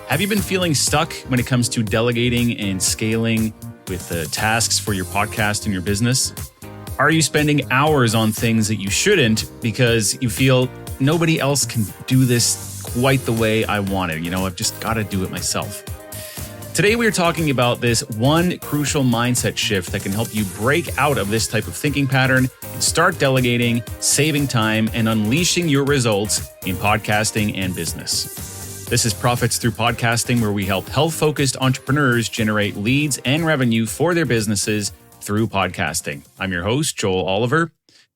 Have you been feeling stuck when it comes to delegating and scaling with the tasks for your podcast and your business? Are you spending hours on things that you shouldn't because you feel nobody else can do this quite the way I want it? I've just got to do it myself. Today, we're talking about this one crucial mindset shift that can help you break out of this type of thinking pattern and start delegating, saving time, and unleashing your results in podcasting and business. This is Profits Through Podcasting, where we help health-focused entrepreneurs generate leads and revenue for their businesses through podcasting. I'm your host, Joel Oliver.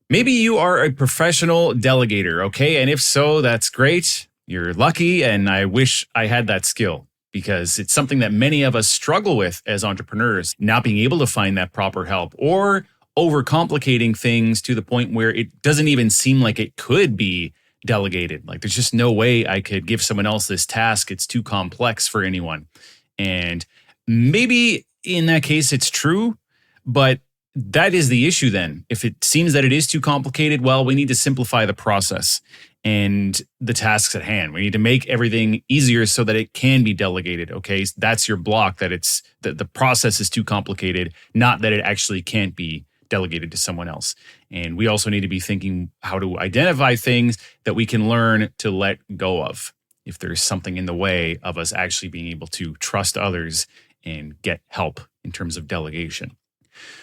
Maybe you are a professional delegator, okay? And if so, that's great. You're lucky, and I wish I had that skill because it's something that many of us struggle with as entrepreneurs, not being able to find that proper help or overcomplicating things to the point where it doesn't even seem like it could be delegated. Like there's just no way I could give someone else this task. It's too complex for anyone. And maybe in that case, it's true, but that is the issue then. If it seems that it is too complicated, well, we need to simplify the process and the tasks at hand. We need to make everything easier so that it can be delegated. Okay, so that's your block, that it's the process is too complicated, not that it actually can't be delegated to someone else. And we also need to be thinking how to identify things that we can learn to let go of if there's something in the way of us actually being able to trust others and get help in terms of delegation.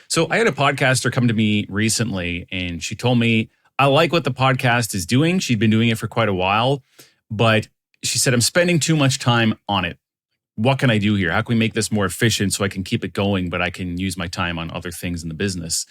So I had a podcaster come to me recently and she told me, I like what the podcast is doing. She'd been doing it for quite a while, but she said, I'm spending too much time on it. What can I do here? How can we make this more efficient so I can keep it going, but I can use my time on other things in the business?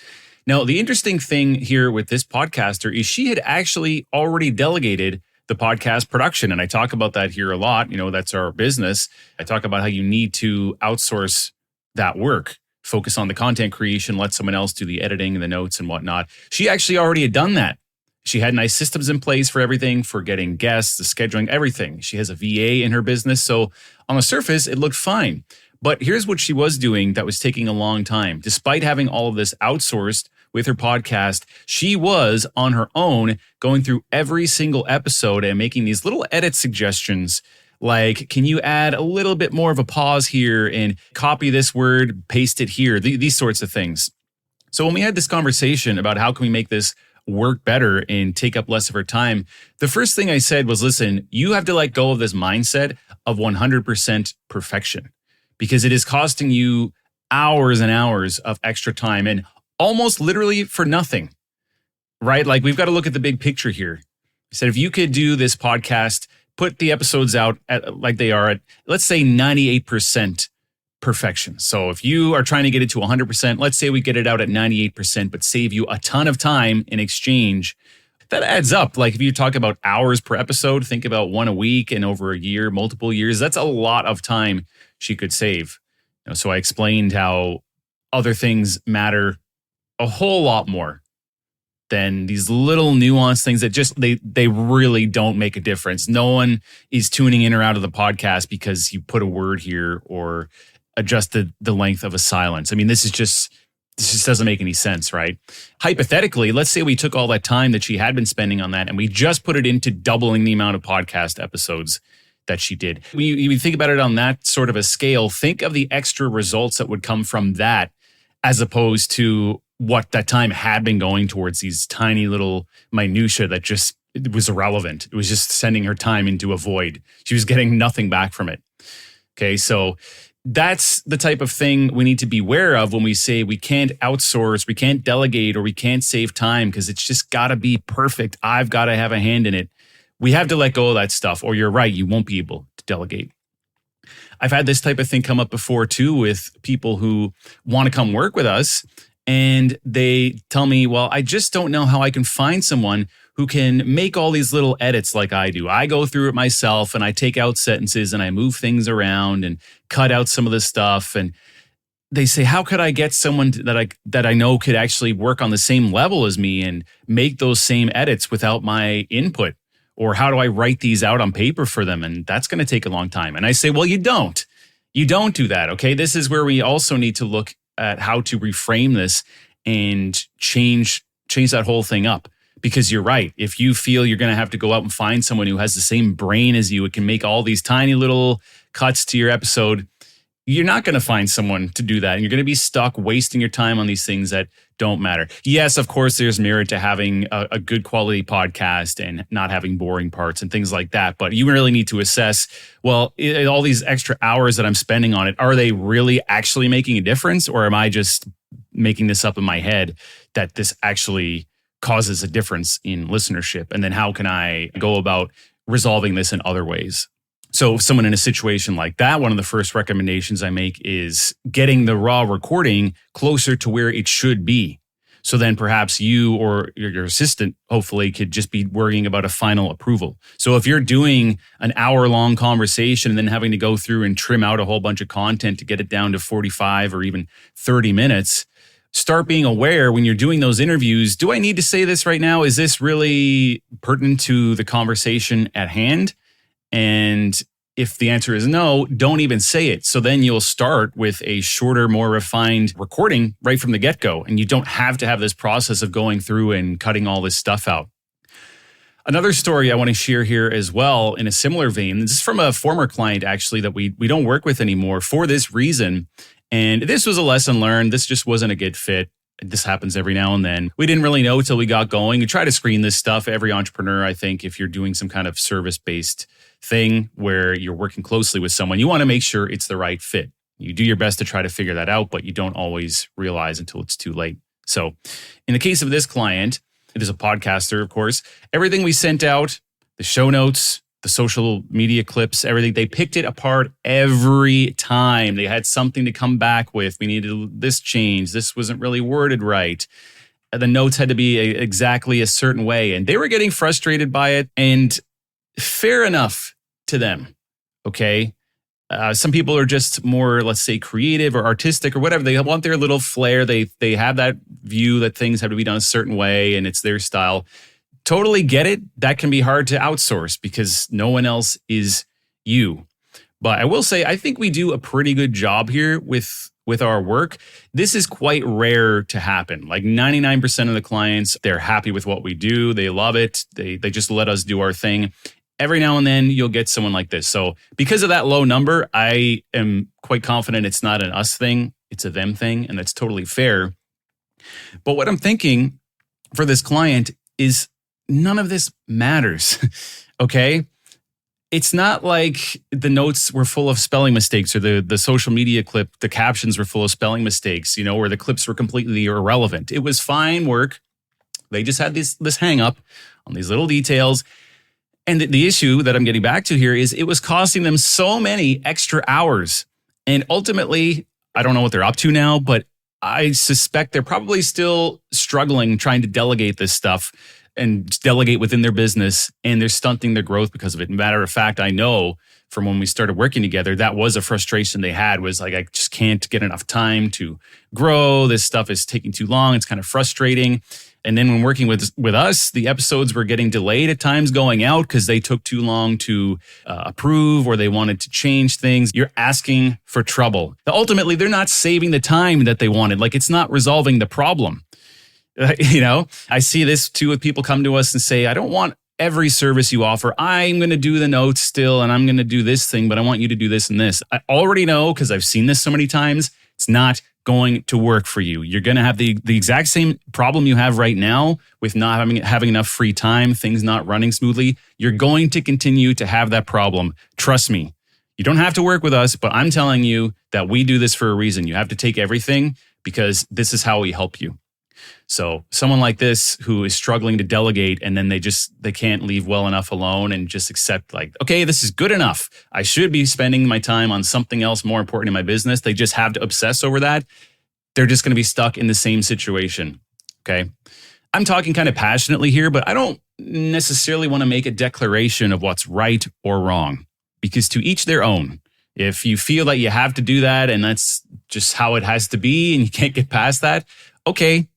Now, the interesting thing here with this podcaster is she had actually already delegated the podcast production. And I talk about that here a lot. That's our business. I talk about how you need to outsource that work, focus on the content creation, let someone else do the editing and the notes and whatnot. She actually already had done that. She had nice systems in place for everything, for getting guests, the scheduling, everything. She has a VA in her business. So on the surface, it looked fine. But here's what she was doing that was taking a long time. Despite having all of this outsourced with her podcast, she was on her own going through every single episode and making these little edit suggestions like, can you add a little bit more of a pause here and copy this word, paste it here, these sorts of things. So when we had this conversation about how can we make this work better and take up less of her time, the first thing I said was, listen, you have to let go of this mindset of 100% perfection because it is costing you hours and hours of extra time and almost literally for nothing, right? Like we've got to look at the big picture here. I said, if you could do this podcast, put the episodes out like they are at, let's say 98% perfection. So if you are trying to get it to 100%, let's say we get it out at 98%, but save you a ton of time in exchange. That adds up. Like if you talk about hours per episode, think about one a week and over a year, multiple years, that's a lot of time she could save. So I explained how other things matter a whole lot more than these little nuanced things that just, they really don't make a difference. No one is tuning in or out of the podcast because you put a word here or adjusted the length of a silence. I mean, this just doesn't make any sense, right? Hypothetically, let's say we took all that time that she had been spending on that and we just put it into doubling the amount of podcast episodes that she did. When you think about it on that sort of a scale, think of the extra results that would come from that as opposed to what that time had been going towards these tiny little minutia that just, it was irrelevant. It was just sending her time into a void. She was getting nothing back from it. Okay, so that's the type of thing we need to be aware of when we say we can't outsource, we can't delegate, or we can't save time because it's just got to be perfect. I've got to have a hand in it. We have to let go of that stuff, or you're right, you won't be able to delegate. I've had this type of thing come up before too with people who want to come work with us and they tell me, well, I just don't know how I can find someone who can make all these little edits like I do. I go through it myself and I take out sentences and I move things around and cut out some of the stuff. And they say, how could I get someone that I know could actually work on the same level as me and make those same edits without my input? Or how do I write these out on paper for them? And that's going to take a long time. And I say, well, you don't. You don't do that, okay? This is where we also need to look at how to reframe this and change that whole thing up. Because you're right. If you feel you're going to have to go out and find someone who has the same brain as you, it can make all these tiny little cuts to your episode. You're not going to find someone to do that. And you're going to be stuck wasting your time on these things that don't matter. Yes, of course, there's merit to having a good quality podcast and not having boring parts and things like that. But you really need to assess, well, all these extra hours that I'm spending on it, are they really actually making a difference? Or am I just making this up in my head that this actually causes a difference in listenership? And then how can I go about resolving this in other ways? So if someone in a situation like that, one of the first recommendations I make is getting the raw recording closer to where it should be. So then perhaps you or your assistant hopefully could just be worrying about a final approval. So if you're doing an hour-long conversation and then having to go through and trim out a whole bunch of content to get it down to 45 or even 30 minutes, start being aware when you're doing those interviews, do I need to say this right now? Is this really pertinent to the conversation at hand? And if the answer is no, don't even say it. So then you'll start with a shorter, more refined recording right from the get-go. And you don't have to have this process of going through and cutting all this stuff out. Another story I want to share here as well in a similar vein. This is from a former client, actually, that we don't work with anymore for this reason. And this was a lesson learned. This just wasn't a good fit. This happens every now and then. We didn't really know until we got going. We try to screen this stuff. Every entrepreneur, I think, if you're doing some kind of service-based thing where you're working closely with someone, you want to make sure it's the right fit. You do your best to try to figure that out, but you don't always realize until it's too late. So in the case of this client, it is a podcaster, of course. Everything we sent out, the show notes, the social media clips, everything, they picked it apart every time. They had something to come back with. We needed this change. This wasn't really worded right. The notes had to be exactly a certain way. And they were getting frustrated by it. And fair enough to them, okay? Some people are just more, let's say, creative or artistic or whatever. They want their little flair. They have that view that things have to be done a certain way and it's their style. Totally get it. That can be hard to outsource because no one else is you. But I will say, I think we do a pretty good job here with our work. This is quite rare to happen. Like 99% of the clients, they're happy with what we do. They love it. They just let us do our thing. Every now and then you'll get someone like this. So because of that low number, I am quite confident it's not an us thing. It's a them thing. And that's totally fair. But what I'm thinking for this client is none of this matters. Okay. It's not like the notes were full of spelling mistakes or the social media clip, the captions were full of spelling mistakes, or the clips were completely irrelevant. It was fine work. They just had this hang up on these little details. And the issue that I'm getting back to here is it was costing them so many extra hours. And ultimately, I don't know what they're up to now, but I suspect they're probably still struggling trying to delegate this stuff and delegate within their business, and they're stunting their growth because of it. Matter of fact, I know from when we started working together, that was a frustration they had, was like, I just can't get enough time to grow. This stuff is taking too long. It's kind of frustrating. And then when working with us, the episodes were getting delayed at times going out because they took too long to approve or they wanted to change things. You're asking for trouble. Ultimately, they're not saving the time that they wanted. Like, it's not resolving the problem. I see this too with people come to us and say, I don't want every service you offer. I'm going to do the notes still, and I'm going to do this thing, but I want you to do this and this. I already know, because I've seen this so many times, it's not going to work for you. You're going to have the exact same problem you have right now with not having enough free time, things not running smoothly. You're going to continue to have that problem. Trust me. You don't have to work with us, but I'm telling you that we do this for a reason. You have to take everything because this is how we help you. So someone like this who is struggling to delegate and then they can't leave well enough alone and just accept like, okay, this is good enough. I should be spending my time on something else more important in my business. They just have to obsess over that. They're just going to be stuck in the same situation. Okay. I'm talking kind of passionately here, but I don't necessarily want to make a declaration of what's right or wrong, because to each their own. If you feel that you have to do that and that's just how it has to be and you can't get past that, okay.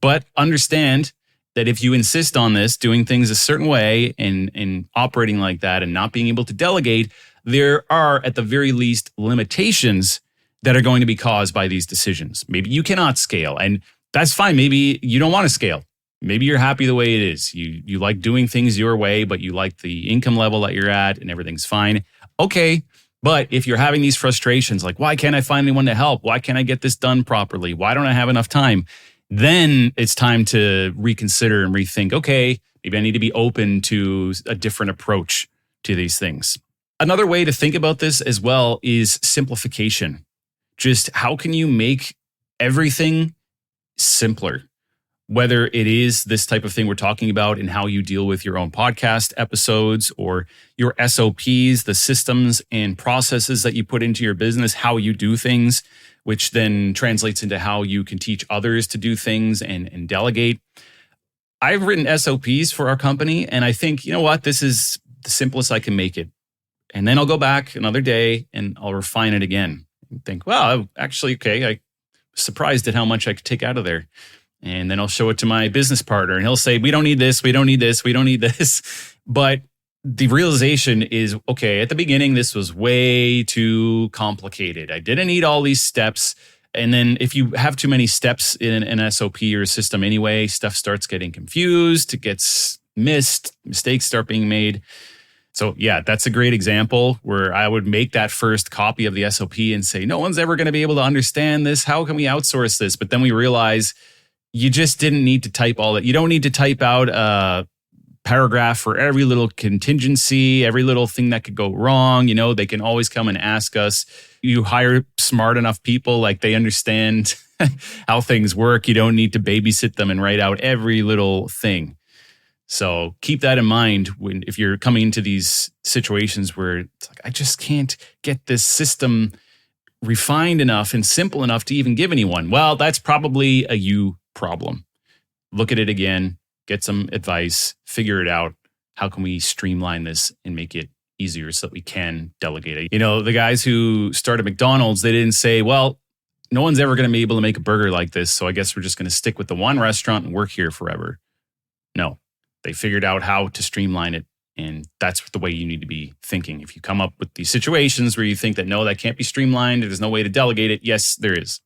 But understand that if you insist on this, doing things a certain way and operating like that and not being able to delegate, there are at the very least limitations that are going to be caused by these decisions. Maybe you cannot scale, and that's fine. Maybe you don't want to scale. Maybe you're happy the way it is. You like doing things your way, but you like the income level that you're at and everything's fine. Okay. But if you're having these frustrations, like, why can't I find anyone to help? Why can't I get this done properly? Why don't I have enough time? Then it's time to reconsider and rethink, okay, maybe I need to be open to a different approach to these things. Another way to think about this as well is simplification. Just how can you make everything simpler? Whether it is this type of thing we're talking about in how you deal with your own podcast episodes or your SOPs, the systems and processes that you put into your business, how you do things, which then translates into how you can teach others to do things and delegate. I've written SOPs for our company, and I think, you know what, this is the simplest I can make it. And then I'll go back another day and I'll refine it again and think, well, actually, okay, I'm surprised at how much I could take out of there. And then I'll show it to my business partner and he'll say, we don't need this, we don't need this, we don't need this. But the realization is, okay, at the beginning, this was way too complicated. I didn't need all these steps. And then if you have too many steps in an SOP or a system anyway, stuff starts getting confused, it gets missed, mistakes start being made. So yeah, that's a great example where I would make that first copy of the SOP and say, no one's ever going to be able to understand this. How can we outsource this? But then we realize you just didn't need to type all that. You don't need to type out a paragraph for every little contingency, every little thing that could go wrong. You know, they can always come and ask us. You hire smart enough people, like they understand how things work. You don't need to babysit them and write out every little thing. So keep that in mind if you're coming into these situations where it's like, I just can't get this system refined enough and simple enough to even give anyone. Well, that's probably a you problem. Look at it again, get some advice, figure it out. How can we streamline this and make it easier so that we can delegate it? You know, the guys who started McDonald's, they didn't say, well, no one's ever going to be able to make a burger like this, so I guess we're just going to stick with the one restaurant and work here forever. No, they figured out how to streamline it. And that's the way you need to be thinking. If you come up with these situations where you think that, no, that can't be streamlined, there's no way to delegate it. Yes, there is.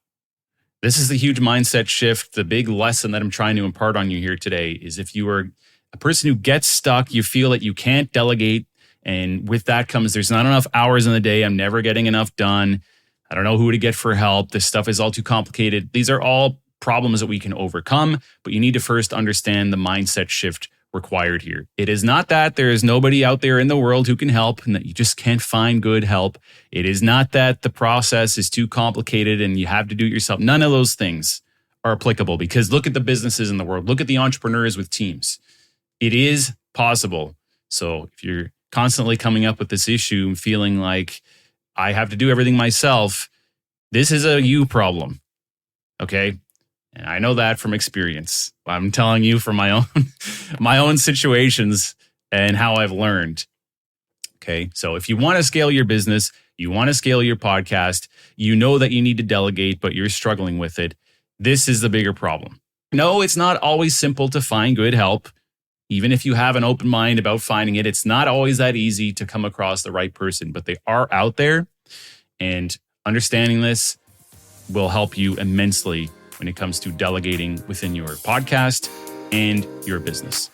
This is the huge mindset shift. The big lesson that I'm trying to impart on you here today is if you are a person who gets stuck, you feel that you can't delegate. And with that comes, there's not enough hours in the day. I'm never getting enough done. I don't know who to get for help. This stuff is all too complicated. These are all problems that we can overcome, but you need to first understand the mindset shift required here. It is not that there is nobody out there in the world who can help and that you just can't find good help. It is not that the process is too complicated and you have to do it yourself. None of those things are applicable because look at the businesses in the world. Look at the entrepreneurs with teams. It is possible. So if you're constantly coming up with this issue and feeling like I have to do everything myself, this is a you problem. Okay? And I know that from experience. I'm telling you from my own situations and how I've learned. Okay. So if you want to scale your business, you want to scale your podcast, you know that you need to delegate, but you're struggling with it. This is the bigger problem. No, it's not always simple to find good help. Even if you have an open mind about finding it, it's not always that easy to come across the right person, but they are out there. And understanding this will help you immensely when it comes to delegating within your podcast and your business.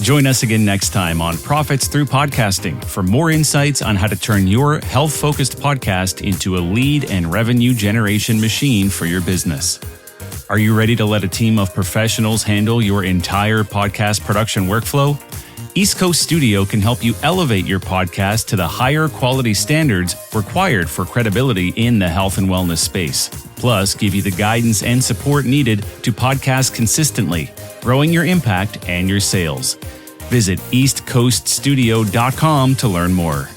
Join us again next time on Profits Through Podcasting for more insights on how to turn your health-focused podcast into a lead and revenue generation machine for your business. Are you ready to let a team of professionals handle your entire podcast production workflow? East Coast Studio can help you elevate your podcast to the higher quality standards required for credibility in the health and wellness space. Plus, give you the guidance and support needed to podcast consistently, growing your impact and your sales. Visit eastcoaststudio.com to learn more.